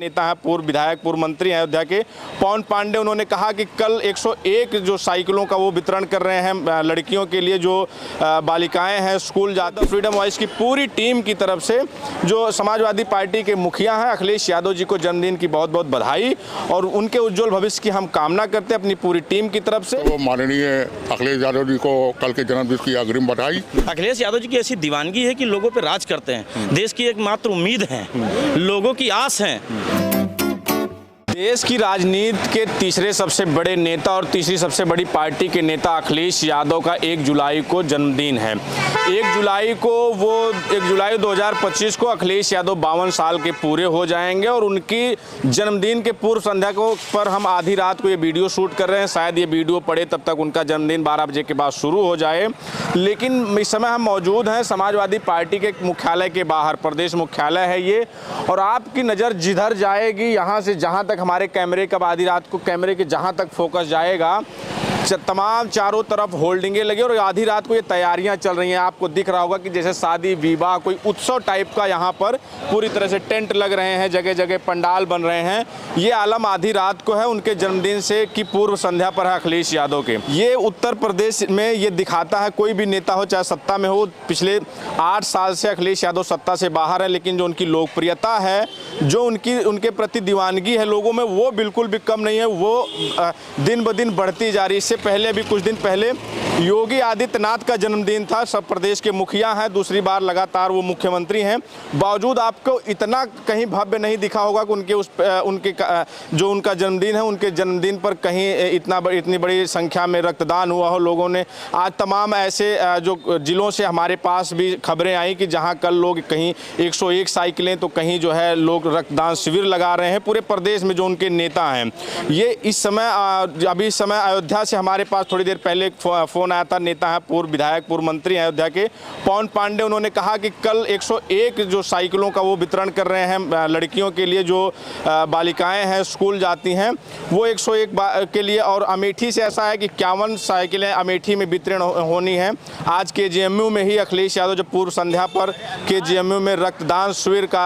नेता है, पूर्व विधायक, पूर्व मंत्री हैं अयोध्या के पवन पांडे। उन्होंने कहा कि कल 101 जो साइकिलों का वो वितरण कर रहे हैं लड़कियों के लिए जो बालिकाएं हैं स्कूल जाती। फ्रीडम वॉइस की पूरी टीम की तरफ से जो समाजवादी पार्टी के मुखिया हैं अखिलेश यादव जी को जन्मदिन की बहुत बहुत बधाई और उनके उज्जवल भविष्य की हम कामना करते हैं अपनी पूरी टीम की तरफ से। तो माननीय अखिलेश यादव जी को कल के जन्मदिन की अग्रिम बधाई। अखिलेश यादव जी की ऐसी दीवानगी है कि लोगों पे राज करते हैं, देश की एकमात्र उम्मीद है, लोगों की आस है। देश की राजनीति के तीसरे सबसे बड़े नेता और तीसरी सबसे बड़ी पार्टी के नेता अखिलेश यादव का 1 जुलाई को जन्मदिन है। 1 जुलाई 2025 को अखिलेश यादव 52 साल के पूरे हो जाएंगे और उनकी जन्मदिन के पूर्व संध्या को पर हम आधी रात को ये वीडियो शूट कर रहे हैं। शायद ये वीडियो पड़े तब तक उनका जन्मदिन 12 बजे के बाद शुरू हो जाए, लेकिन इस समय हम मौजूद हैं समाजवादी पार्टी के मुख्यालय के बाहर। प्रदेश मुख्यालय है ये और आपकी नज़र जिधर जाएगी यहाँ से जहाँ तक हमारे कैमरे का आधी रात को कैमरे के जहाँ तक फोकस जाएगा तमाम चारों तरफ होल्डिंगें लगी और आधी रात को ये तैयारियां चल रही हैं। आपको दिख रहा होगा कि जैसे शादी विवाह कोई उत्सव टाइप का यहाँ पर पूरी तरह से टेंट लग रहे हैं, जगह जगह पंडाल बन रहे हैं। ये आलम आधी रात को है उनके जन्मदिन से की पूर्व संध्या पर है अखिलेश यादव के। ये उत्तर प्रदेश में ये दिखाता है कोई भी नेता हो चाहे सत्ता में हो, पिछले 8 साल से अखिलेश यादव सत्ता से बाहर है, लेकिन जो उनकी लोकप्रियता है, जो उनके प्रति दीवानगी है लोगों में, वो बिल्कुल भी कम नहीं है, वो दिन ब दिन बढ़ती जा रही है। इससे पहले भी कुछ दिन पहले योगी आदित्यनाथ का जन्मदिन था। सब प्रदेश के मुखिया हैं, दूसरी बार लगातार वो मुख्यमंत्री हैं, बावजूद आपको इतना कहीं भव्य नहीं दिखा होगा कि उनके जो उनका जन्मदिन है उनके जन्मदिन पर कहीं इतनी बड़ी संख्या में रक्तदान हुआ हो लोगों ने। आज तमाम ऐसे जो जिलों से हमारे पास भी खबरें आई कि जहां कल लोग कहीं 101 साइकिलें तो कहीं जो है लोग रक्तदान शिविर लगा रहे हैं पूरे प्रदेश में जो उनके नेता हैं। ये इस समय अयोध्या से हमारे पास थोड़ी देर पहले फोन आया था। नेता है, पूर्व विधायक, पूर्व मंत्री हैं अयोध्या के पवन पांडे। उन्होंने कहा कि कल 101 जो साइकिलों का वो वितरण कर रहे हैं लड़कियों के लिए जो बालिकाएं हैं स्कूल जाती हैं, वो 101 के लिए। और अमेठी से ऐसा है कि 51 साइकिलें अमेठी में वितरण होनी है। आज KGMU में ही अखिलेश यादव जब पूर्व संध्या पर KGMU में रक्तदान शिविर का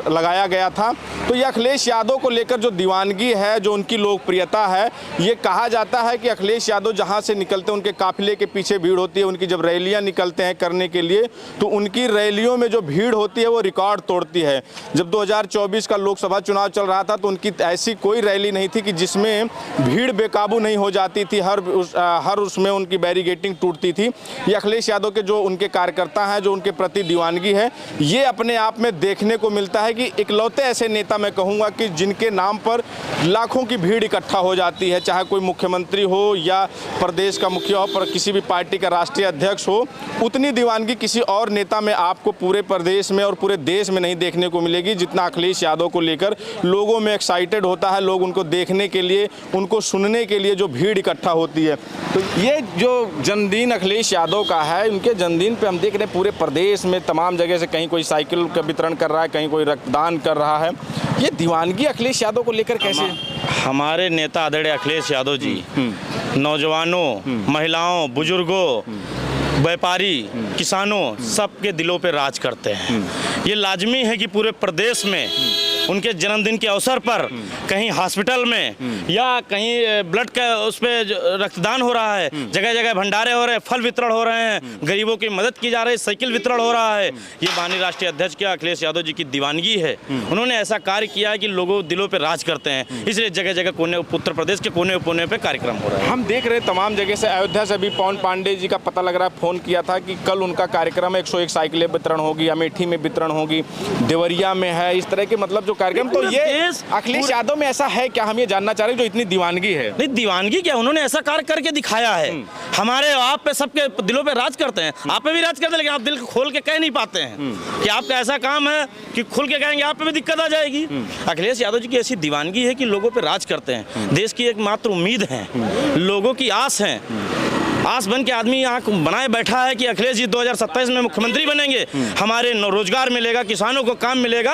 लगाया गया था। तो ये अखिलेश यादव को लेकर जो दीवानगी है, जो उनकी लोकप्रियता है, ये कहा जाता है कि अखिलेश यादव जहां से निकलते हैं उनके काफिले के पीछे भीड़ होती है। उनकी जब रैलियां निकलते हैं करने के लिए तो उनकी रैलियों में जो भीड़ होती है वो रिकॉर्ड तोड़ती है। जब 2024 का लोकसभा चुनाव चल रहा था तो उनकी ऐसी कोई रैली नहीं थी कि जिसमें भीड़ बेकाबू नहीं हो जाती थी, हर उसमें उनकी बैरिकेडिंग टूटती थी। ये अखिलेश यादव के जो उनके कार्यकर्ता हैं, जो उनके प्रति दीवानगी है, ये अपने आप में देखने को मिलता है कि इकलौते ऐसे नेता मैं कहूँगा कि जिनके नाम पर लाखों की भीड़ इकट्ठा हो जाती है, चाहे कोई मुख्यमंत्री हो या प्रदेश का मुखिया हो, पर किसी भी पार्टी का राष्ट्रीय अध्यक्ष हो, उतनी दीवानगी किसी और नेता में आपको पूरे प्रदेश में और पूरे देश में नहीं देखने को मिलेगी जितना अखिलेश यादव को लेकर लोगों में एक्साइटेड होता है। लोग उनको देखने के लिए, उनको सुनने के लिए जो भीड़ इकट्ठा होती है। तो ये जो जन्मदिन अखिलेश यादव का है, उनके जन्मदिन पे हम देख रहे हैं पूरे प्रदेश में तमाम जगह से कहीं कोई साइकिल का वितरण कर रहा है, कहीं कोई रक्तदान कर रहा है। ये दीवानगी अखिलेश यादव को लेकर कैसे? हमारे नेता आदरणीय अखिलेश यादव जी नौजवानों, महिलाओं, बुजुर्गों, व्यापारी, किसानों, सबके दिलों पे राज करते हैं। ये लाजमी है कि पूरे प्रदेश में उनके जन्मदिन के अवसर पर कहीं हॉस्पिटल में या कहीं ब्लड का उस पर रक्तदान हो रहा है, जगह जगह भंडारे हो रहे हैं, फल वितरण हो रहे हैं, गरीबों की मदद की जा रही है, साइकिल वितरण हो रहा है। ये माननीय राष्ट्रीय अध्यक्ष के अखिलेश यादव जी की दीवानगी है। उन्होंने ऐसा कार्य किया है कि लोगों दिलों पर राज करते हैं, इसलिए जगह जगह कोने उत्तर प्रदेश के कोने कोने पर कार्यक्रम हो रहा है। हम देख रहे हैं तमाम जगह से। अयोध्या से भी पवन पांडे जी का पता लग रहा है, फ़ोन किया था कि कल उनका कार्यक्रम है, 101 साइकिलें वितरण होगी, अमेठी में वितरण होगी, देवरिया में है, इस तरह के मतलब जो कार्यक्रम। तो ये अखिलेश यादव में ऐसा है क्या, हम ये जानना चाह रहे हैं, जो इतनी दीवानगी है? नहीं, दीवानगी क्या, उन्होंने ऐसा कार्य करके दिखाया है। हमारे आप पे सबके दिलों पे राज करते हैं, आप पे भी राज करते हैं, लेकिन आप दिल खोल के कह नहीं पाते हैं कि आपका ऐसा काम है कि खुल के कहेंगे आप पे भी दिक्कत आ जाएगी। अखिलेश यादव जी की ऐसी दीवानगी है कि लोगों पे राज करते हैं, देश की एकमात्र उम्मीद है, लोगों की आस है। आस बन के आदमी यहाँ बनाए बैठा है कि अखिलेश जी 2027 में मुख्यमंत्री बनेंगे, हमारे रोजगार मिलेगा, किसानों को काम मिलेगा,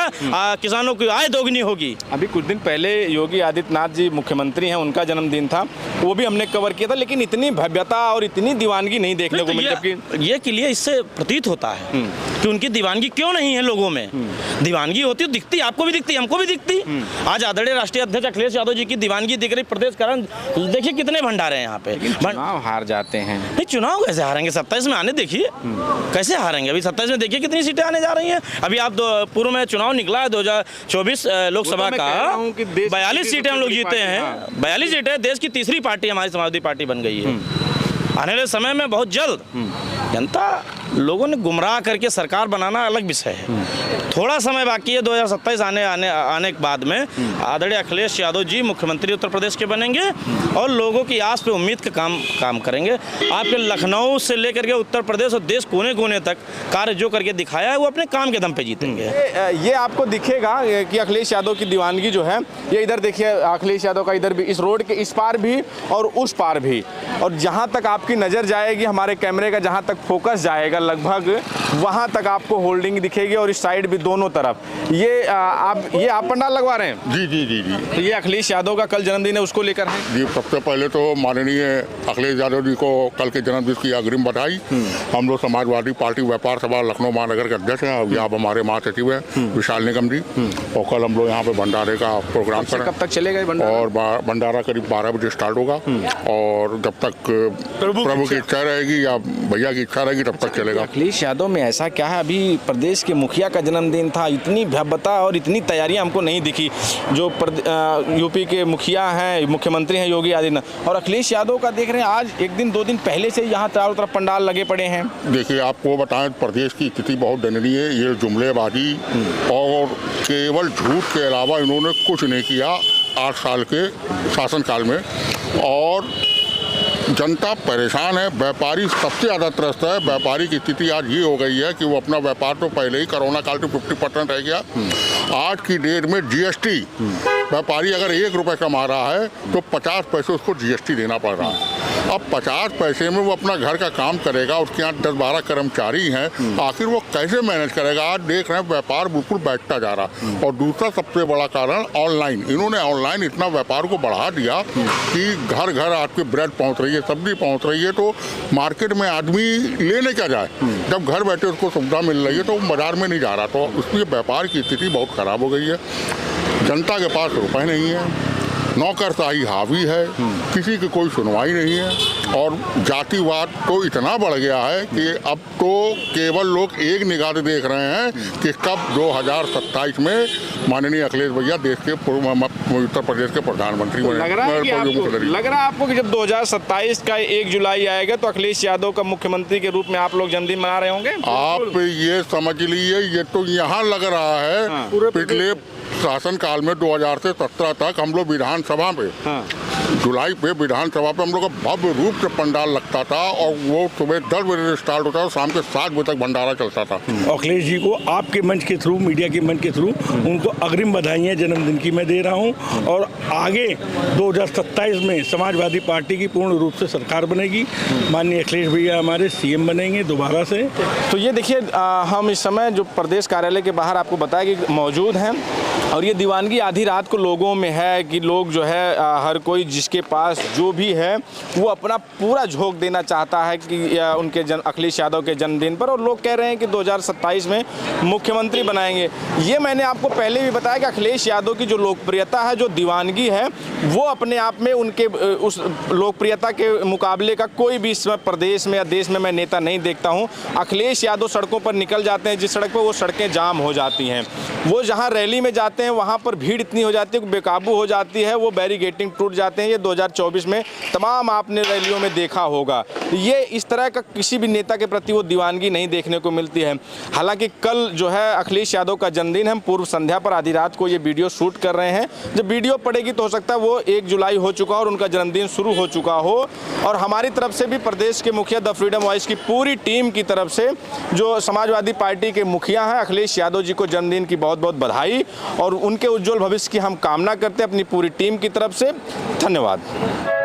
किसानों की आय दोगुनी होगी। अभी कुछ दिन पहले योगी आदित्यनाथ जी मुख्यमंत्री हैं, उनका जन्मदिन था, वो भी हमने कवर किया था, लेकिन इतनी भव्यता और इतनी दीवानगी नहीं देखने को मिली। ये के लिए इससे प्रतीत होता है कि उनकी दीवानगी क्यों नहीं है लोगों में। दीवानगी होती तो दिखती, आपको भी दिखती, हमको भी दिखती। आज आदरणीय राष्ट्रीय अध्यक्ष अखिलेश यादव जी की दीवानगी दिख रही प्रदेश कारण। देखिए कितने भंडारे हैं यहाँ पे। चुनाव हार जाते हैं। नहीं, चुनाव कैसे हारेंगे? 27 में आने देखिए कैसे हारेंगे। अभी 27 में देखिए कितनी सीटें आने जा रही हैं। अभी आप पूर्व में चुनाव निकला है 2024 लोकसभा का, 42 सीटें हम लोग जीते हैं। 42 सीटें, देश की तीसरी पार्टी हमारी समाजवादी पार्टी बन गई है। आने वाले समय में बहुत जल्द जनता लोगों ने गुमराह करके सरकार बनाना अलग विषय है। थोड़ा समय बाकी है। 2027 आने के बाद में आदरणीय अखिलेश यादव जी मुख्यमंत्री उत्तर प्रदेश के बनेंगे और लोगों की आस पे उम्मीद का काम करेंगे। आपके लखनऊ से लेकर के उत्तर प्रदेश और देश कोने कोने तक कार्य जो करके दिखाया है वो अपने काम के दम पे जीतेंगे। ये आपको दिखेगा कि अखिलेश यादव की दीवानगी जो है, ये इधर देखिए अखिलेश यादव का इधर भी, इस रोड के इस पार भी और उस पार भी, और जहाँ तक आपकी नज़र जाएगी, हमारे कैमरे का जहाँ तक फोकस जाएगा लगभग वहाँ तक आपको होल्डिंग दिखेगी, और इस साइड भी दोनों तरफ। ये आप पंडाल लगवा रहे हैं? जी जी जी जी। तो ये अखिलेश यादव का कल जन्मदिन है, उसको लेकर है जी। सबसे पहले तो माननीय अखिलेश यादव जी को कल के जन्मदिन की अग्रिम बधाई। हम लोग समाजवादी पार्टी व्यापार सभा लखनऊ महानगर के अध्यक्ष हैं, और यहाँ पर हमारे महासचिव हैं विशाल निगम जी। और कल हम लोग यहाँ पे भंडारे का प्रोग्राम करें। कब तक चलेगा भंडारा? और भंडारा करीब 12 बजे स्टार्ट होगा, और जब तक प्रभु की इच्छा रहेगी या भैया की इच्छा रहेगी तब तक चलेगा। अखिलेश यादव में ऐसा क्या है? अभी प्रदेश के मुखिया का जन्मदिन था, इतनी भव्यता और इतनी तैयारियां हमको नहीं दिखी। जो यूपी के मुखिया हैं, मुख्यमंत्री हैं योगी आदित्यनाथ, और अखिलेश यादव का देख रहे हैं आज 1 दिन 2 दिन पहले से यहाँ चारों तरफ पंडाल लगे पड़े हैं। देखिए, आपको बताएं प्रदेश की स्थिति बहुत दयनीय है। ये जुमलेबाजी और केवल झूठ के अलावा इन्होंने कुछ नहीं किया 8 साल के शासनकाल में, और जनता परेशान है। व्यापारी सबसे ज़्यादा त्रस्त है। व्यापारी की स्थिति आज ये हो गई है कि वो अपना व्यापार तो पहले ही कोरोना काल में 50% रह गया। आज की डेट में जीएसटी, व्यापारी अगर 1 रुपये कमा रहा है तो 50 पैसे उसको जीएसटी देना पड़ रहा है। अब 50 पैसे में वो अपना घर का काम करेगा, उसके यहाँ 10-12 कर्मचारी हैं, आखिर वो कैसे मैनेज करेगा? आज देख रहे हैं व्यापार बिल्कुल बैठता जा रहा। और दूसरा सबसे बड़ा कारण ऑनलाइन। इन्होंने ऑनलाइन इतना व्यापार को बढ़ा दिया कि घर घर आपके ब्रेड पहुँच रही है, सब्जी पहुँच रही है, तो मार्केट में आदमी लेने क्या जाए? जब घर बैठे उसको सुविधा मिल रही है तो वो बाजार में नहीं जा रहा। तो इसलिए व्यापार की स्थिति बहुत ख़राब हो गई है। जनता के पास रुपए नहीं है, नौकरशाही हावी है, किसी की कोई सुनवाई नहीं है, और जातिवाद तो इतना बढ़ गया है कि अब तो केवल लोग एक निगाह से देख रहे हैं कि कब 2027 में माननीय अखिलेश भैया देश के उत्तर प्रदेश के प्रधानमंत्री बने। लग रहा है आपको कि जब 2027 का 1 जुलाई आएगा तो अखिलेश यादव का मुख्यमंत्री के रूप में आप लोग जन्मदिन मना रहे होंगे? आप ये समझ लीजिए, ये तो यहाँ लग रहा है पिछले शासनकाल में 2000 से 17 तक हम लोग विधानसभा पे जुलाई पे विधानसभा पे हम लोग का भव्य रूप से पंडाल लगता था, और वो सुबह 10 बजे से स्टार्ट होता था, शाम के 7 बजे तक भंडारा चलता था। अखिलेश जी को आपके मंच के थ्रू, मीडिया के मंच के थ्रू उनको अग्रिम बधाइयाँ जन्मदिन की मैं दे रहा हूँ। और आगे 2027 में समाजवादी पार्टी की पूर्ण रूप से सरकार बनेगी। माननीय अखिलेश भैया हमारे सीएम बनेंगे दोबारा से। तो ये देखिए, हम इस समय जो प्रदेश कार्यालय के बाहर आपको बताया कि मौजूद हैं, और ये दीवानगी आधी रात को लोगों में है कि लोग जो है हर कोई जिसके पास जो भी है वो अपना पूरा झोंक देना चाहता है कि उनके अखिलेश यादव के जन्मदिन पर, और लोग कह रहे हैं कि 2027 में मुख्यमंत्री बनाएंगे। ये मैंने आपको पहले भी बताया कि अखिलेश यादव की जो लोकप्रियता है, जो दीवानगी है, वो अपने आप में उनके उस लोकप्रियता के मुकाबले का कोई भी इस प्रदेश में या देश में मैं नेता नहीं देखता हूँ। अखिलेश यादव सड़कों पर निकल जाते हैं, जिस सड़क पर वो सड़कें जाम हो जाती हैं, वो जहाँ रैली में जाते हैं वहाँ पर भीड़ इतनी हो जाती है, बेकाबू हो जाती है, वो बैरिकेडिंग टूट जाते हैं। ये 2024 में तमाम आपने रैलियों में देखा होगा। ये इस तरह का किसी भी नेता के प्रति वो दीवानगी नहीं देखने को मिलती है। हालांकि कल जो है अखिलेश यादव का जन्मदिन, हम पूर्व संध्या पर आधी रात को ये वीडियो शूट कर रहे हैं। जब वीडियो पड़ेगी तो हो सकता है वो 1 जुलाई हो चुका हो और उनका जन्मदिन शुरू हो चुका हो। और हमारी तरफ से भी प्रदेश के मुखिया द फ्रीडम वॉइस की पूरी टीम की तरफ से, जो समाजवादी पार्टी के मुखिया हैं, अखिलेश यादव जी को जन्मदिन की बहुत बहुत बधाई, और उनके उज्जवल भविष्य की हम कामना करते हैं अपनी पूरी टीम की तरफ से। धन्यवाद।